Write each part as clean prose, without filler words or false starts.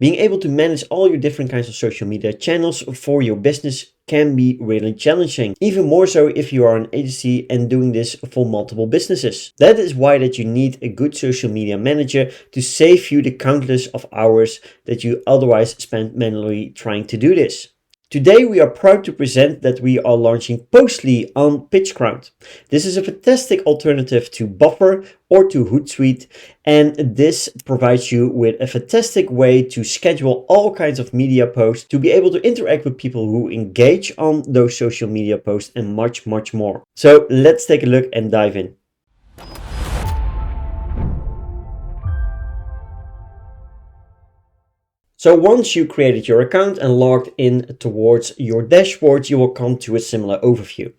Being able to manage all your different kinds of social media channels for your business can be really challenging, even more so if you are an agency and doing this for multiple businesses. That is why that you need a good social media manager to save you the countless of hours that you otherwise spend manually trying to do this. Today we are proud to present that we are launching Postly on PitchGround. This is a fantastic alternative to Buffer or to Hootsuite, and this provides you with a fantastic way to schedule all kinds of media posts, to be able to interact with people who engage on those social media posts, and much, much more. So let's take a look and dive in. So once you created your account and logged in towards your dashboard, you will come to a similar overview.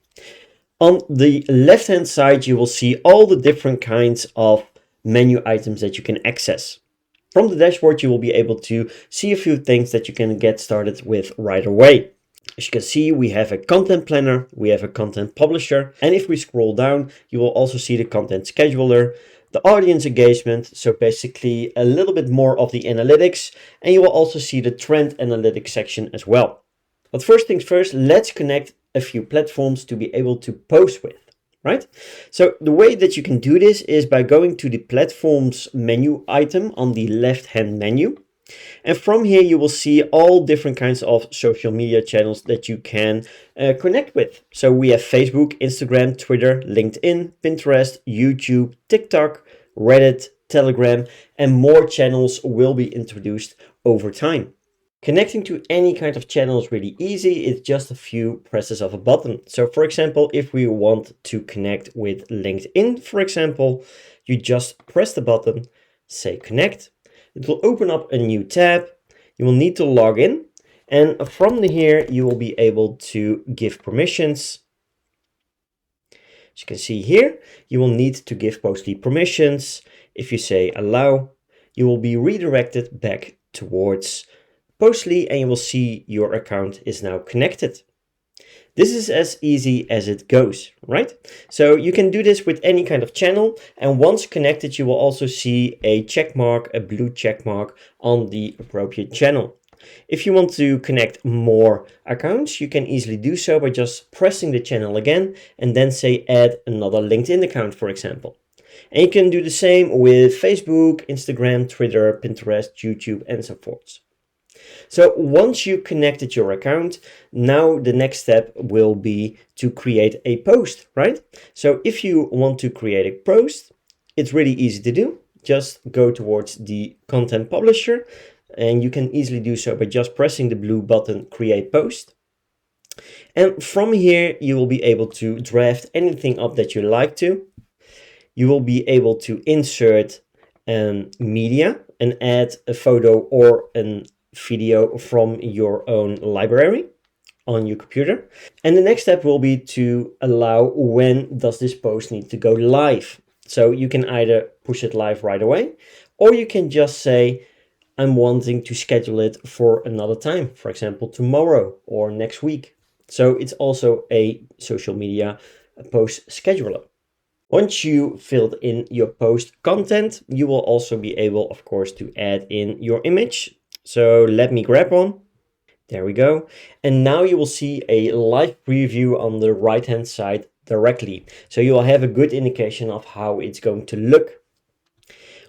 On the left hand side, you will see all the different kinds of menu items that you can access. From the dashboard, you will be able to see a few things that you can get started with right away. As you can see, we have a content planner, we have a content publisher, and if we scroll down, you will also see the content scheduler, the audience engagement, so basically a little bit more of the analytics, and you will also see the trend analytics section as well. But first things first, let's connect a few platforms to be able to post with, right? So the way that you can do this is by going to the platforms menu item on the left hand menu. And from here, you will see all different kinds of social media channels that you can connect with. So we have Facebook, Instagram, Twitter, LinkedIn, Pinterest, YouTube, TikTok, Reddit, Telegram, and more channels will be introduced over time. Connecting to any kind of channel is really easy. It's just a few presses of a button. So for example, if we want to connect with LinkedIn, for example, you just press the button, say connect. It will open up a new tab. You will need to log in, and from here you will be able to give permissions. As you can see here, you will need to give Postly permissions. If you say allow, you will be redirected back towards Postly and you will see your account is now connected. This is as easy as it goes, right? So you can do this with any kind of channel, and once connected, you will also see a check mark, a blue check mark on the appropriate channel. If you want to connect more accounts, you can easily do so by just pressing the channel again and then say add another LinkedIn account, for example. And you can do the same with Facebook, Instagram, Twitter, Pinterest, YouTube, and so forth. So once you connected your account, now the next step will be to create a post, right? So if you want to create a post, it's really easy to do. Just go towards the content publisher, and you can easily do so by just pressing the blue button, create post. And from here, you will be able to draft anything up that you like to. You will be able to insert media and add a photo or an video from your own library on your computer. And the next step will be to allow when does this post need to go live. So you can either push it live right away, or you can just say, I'm wanting to schedule it for another time, for example, tomorrow or next week. So it's also a social media post scheduler. Once you filled in your post content, you will also be able, of course, to add in your image. So let me grab one. There we go. And now you will see a live preview on the right hand side directly. So you will have a good indication of how it's going to look.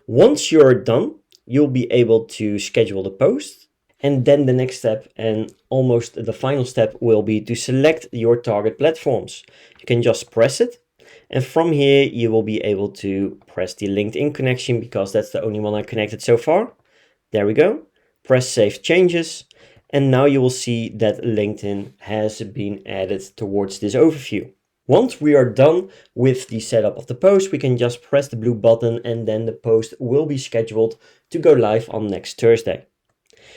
Once you're done, you'll be able to schedule the post. And then the next step, and almost the final step, will be to select your target platforms. You can just press it. And from here, you will be able to press the LinkedIn connection because that's the only one I connected so far. There we go. Press Save Changes. And now you will see that LinkedIn has been added towards this overview. Once we are done with the setup of the post, we can just press the blue button and then the post will be scheduled to go live on next Thursday.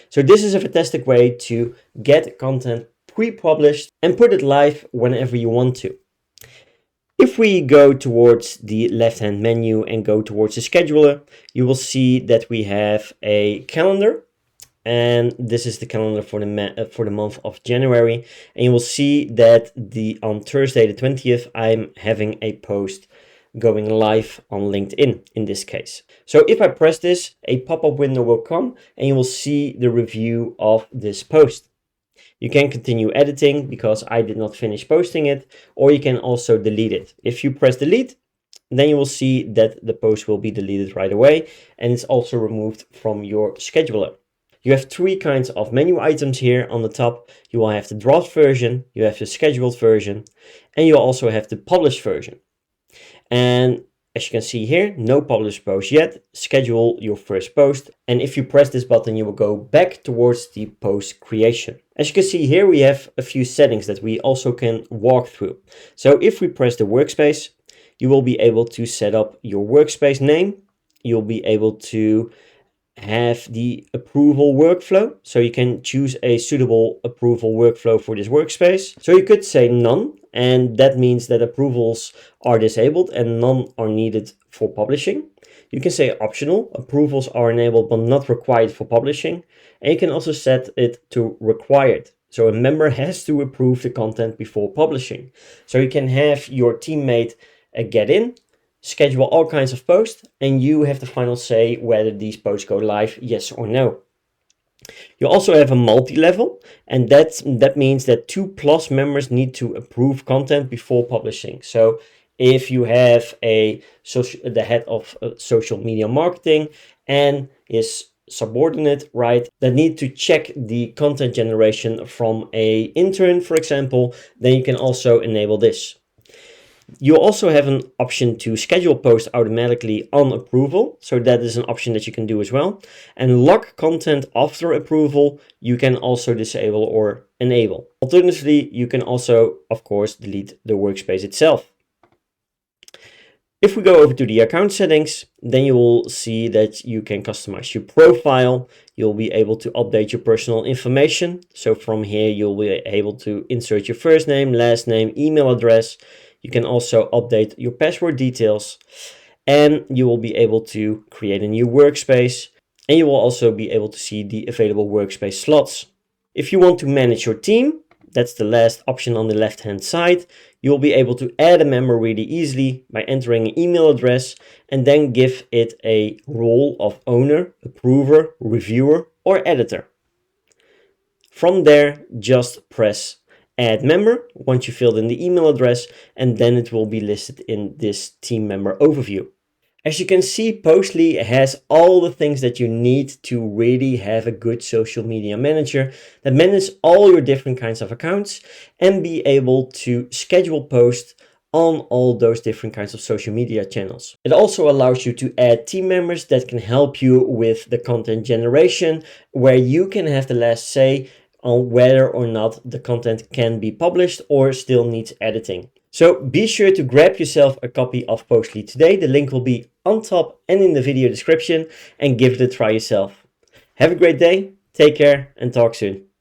So this is a fantastic way to get content pre-published and put it live whenever you want to. If we go towards the left-hand menu and go towards the scheduler, you will see that we have a calendar. And this is the calendar for the month of January. And you will see that on Thursday the 20th, I'm having a post going live on LinkedIn in this case. So if I press this, a pop-up window will come and you will see the review of this post. You can continue editing because I did not finish posting it, or you can also delete it. If you press delete, then you will see that the post will be deleted right away, and it's also removed from your scheduler. You have three kinds of menu items here on the top. You will have the draft version, you have the scheduled version, and you also have the published version. And as you can see here, no published post yet. Schedule your first post. And if you press this button, you will go back towards the post creation. As you can see here, we have a few settings that we also can walk through. So if we press the workspace, you will be able to set up your workspace name. You'll be able to have the approval workflow. So you can choose a suitable approval workflow for this workspace. So you could say none, and that means that approvals are disabled and none are needed for publishing. You can say optional, approvals are enabled but not required for publishing. And you can also set it to required. So a member has to approve the content before publishing. So you can have your teammate get in, schedule all kinds of posts, and you have the final say whether these posts go live, yes or no. You also have a multi-level, and that means that 2+ members need to approve content before publishing. So if you have the head of social media marketing and his subordinate, right, that need to check the content generation from a intern, for example, then you can also enable this. You also have an option to schedule posts automatically on approval. So that is an option that you can do as well. And lock content after approval, you can also disable or enable. Alternatively, you can also, of course, delete the workspace itself. If we go over to the account settings, then you will see that you can customize your profile. You'll be able to update your personal information. So from here, you'll be able to insert your first name, last name, email address. You can also update your password details, and you will be able to create a new workspace, and you will also be able to see the available workspace slots. If you want to manage your team, that's the last option on the left hand side. You'll be able to add a member really easily by entering an email address and then give it a role of owner, approver, reviewer, or editor. From there, just press add member once you filled in the email address, and then it will be listed in this team member overview. As you can see, Postly has all the things that you need to really have a good social media manager that manages all your different kinds of accounts and be able to schedule posts on all those different kinds of social media channels. It also allows you to add team members that can help you with the content generation, where you can have the last say on whether or not the content can be published or still needs editing. So be sure to grab yourself a copy of Postly today. The link will be on top and in the video description, and give it a try yourself. Have a great day, take care, and talk soon.